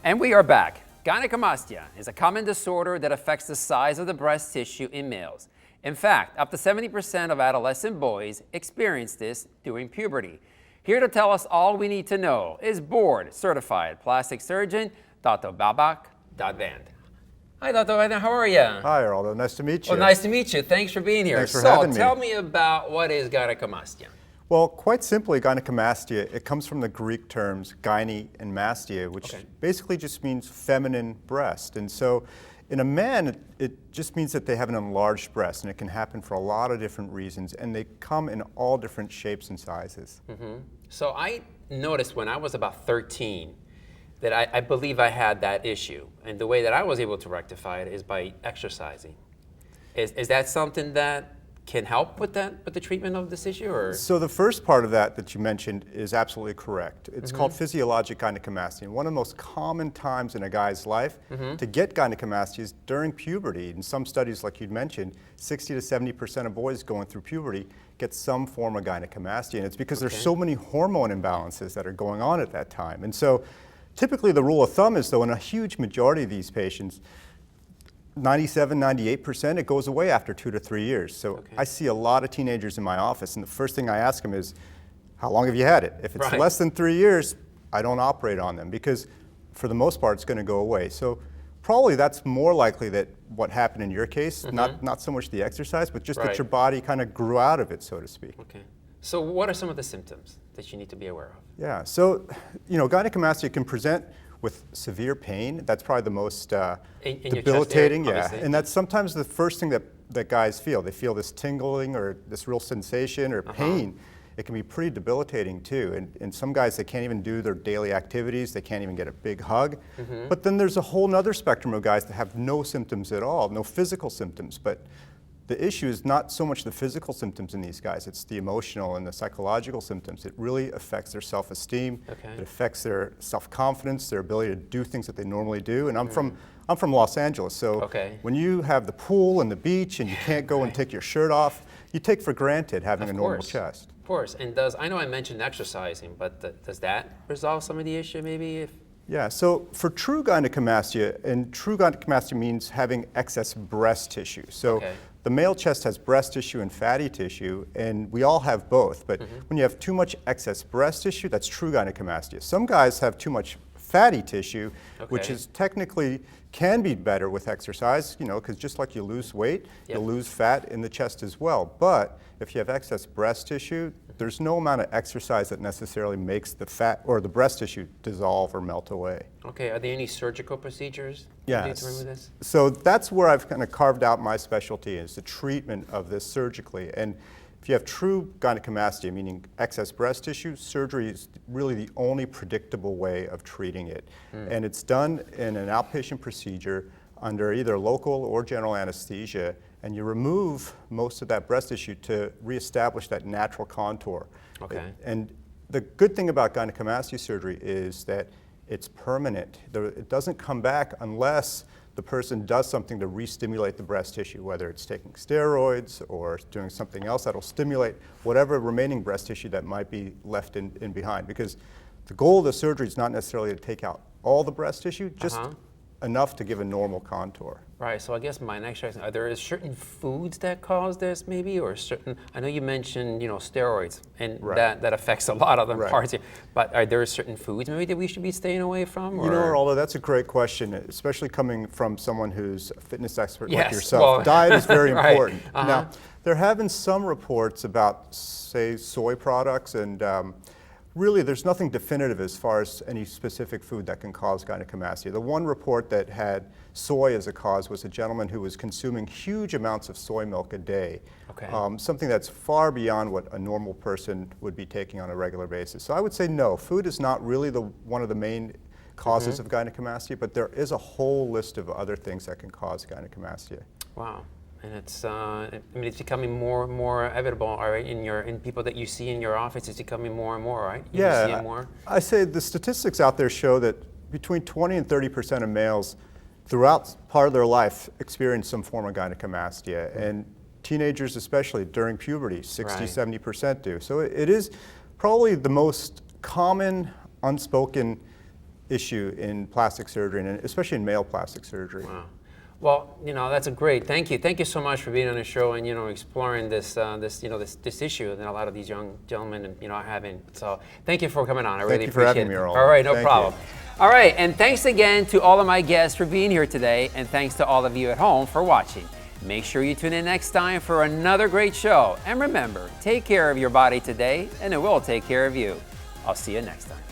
And we are back. Gynecomastia is a common disorder that affects the size of the breast tissue in males. In fact, up to 70% of adolescent boys experience this during puberty. Here to tell us all we need to know is board-certified plastic surgeon, Dr. Babak Dadvand. Hi, Dr. Dadvand, how are you? Hi, Eraldo. Nice to meet you. Well, nice to meet you. Thanks for being here. Thanks for having me. So, tell me about what is gynecomastia. Well, quite simply, gynecomastia, it comes from the Greek terms gyne and mastia, which basically just means feminine breast. And so in a man, it just means that they have an enlarged breast, and it can happen for a lot of different reasons, and they come in all different shapes and sizes. So I noticed when I was about 13 that I believe I had that issue, and the way that I was able to rectify it is by exercising. Is that something that can help with the treatment of this issue? Or? So the first part of that you mentioned is absolutely correct. It's called physiologic gynecomastia. And one of the most common times in a guy's life to get gynecomastia is during puberty. In some studies, like you'd mentioned, 60 to 70% of boys going through puberty get some form of gynecomastia. And it's because there's so many hormone imbalances that are going on at that time. And so typically the rule of thumb is, though, in a huge majority of these patients, 97, 98%, it goes away after 2 to 3 years. So I see a lot of teenagers in my office, and the first thing I ask them is, how long have you had it? If it's less than 3 years, I don't operate on them, because for the most part, it's going to go away. So probably that's more likely that what happened in your case, not so much the exercise, but just that your body kind of grew out of it, so to speak. Okay. So what are some of the symptoms that you need to be aware of? Yeah, so, gynecomastia can present with severe pain. That's probably the most debilitating, and that's sometimes the first thing that guys feel. They feel this tingling or this real sensation or pain. It can be pretty debilitating too, and some guys, they can't even do their daily activities, they can't even get a big hug. But then there's a whole nother spectrum of guys that have no symptoms at all, no physical symptoms, but the issue is not so much the physical symptoms in these guys, it's the emotional and the psychological symptoms. It really affects their self-esteem, it affects their self-confidence, their ability to do things that they normally do. And I'm from Los Angeles, so when you have the pool and the beach and you can't go and take your shirt off, you take for granted having a normal chest. Of course, and I know I mentioned exercising, but does that resolve some of the issue maybe? Yeah, so for true gynecomastia, and true gynecomastia means having excess breast tissue. So the male chest has breast tissue and fatty tissue, and we all have both. But when you have too much excess breast tissue, that's true gynecomastia. Some guys have too much fatty tissue, which is technically can be better with exercise, because just like you lose weight, you'll lose fat in the chest as well. But if you have excess breast tissue, there's no amount of exercise that necessarily makes the fat or the breast tissue dissolve or melt away. Okay, are there any surgical procedures to remove this? So that's where I've kind of carved out my specialty, is the treatment of this surgically. And if you have true gynecomastia, meaning excess breast tissue, surgery is really the only predictable way of treating it. And it's done in an outpatient procedure under either local or general anesthesia, and you remove most of that breast tissue to reestablish that natural contour. And the good thing about gynecomastia surgery is that it's permanent. It doesn't come back unless the person does something to re-stimulate the breast tissue, whether it's taking steroids or doing something else that'll stimulate whatever remaining breast tissue that might be left in behind. Because the goal of the surgery is not necessarily to take out all the breast tissue, just enough to give a normal contour. Right, so I guess my next question, are there certain foods that cause this maybe, or certain, I know you mentioned, steroids, and that affects a lot of the parts here, but are there certain foods maybe that we should be staying away from? Or? Eraldo, that's a great question, especially coming from someone who's a fitness expert like yourself. Diet is very important. Now, there have been some reports about, say, soy products, and really, there's nothing definitive as far as any specific food that can cause gynecomastia. The one report that had soy as a cause was a gentleman who was consuming huge amounts of soy milk a day, something that's far beyond what a normal person would be taking on a regular basis. So I would say no, food is not really one of the main causes of gynecomastia, but there is a whole list of other things that can cause gynecomastia. Wow. And it's, it's becoming more and more evident, all right, in people that you see in your office. It's becoming more and more, right? You see it more? I say the statistics out there show that between 20 and 30% of males throughout part of their life experience some form of gynecomastia, and teenagers especially during puberty, 60, 70% do. So it is probably the most common unspoken issue in plastic surgery, and especially in male plastic surgery. Wow. Well, that's a great. Thank you. Thank you so much for being on the show and exploring this this issue that a lot of these young gentlemen are having. So thank you for coming on. I really Thank you for appreciate having me, it. Eraldo. All right, no Thank problem. you. All right, and thanks again to all of my guests for being here today, and thanks to all of you at home for watching. Make sure you tune in next time for another great show. And remember, take care of your body today, and it will take care of you. I'll see you next time.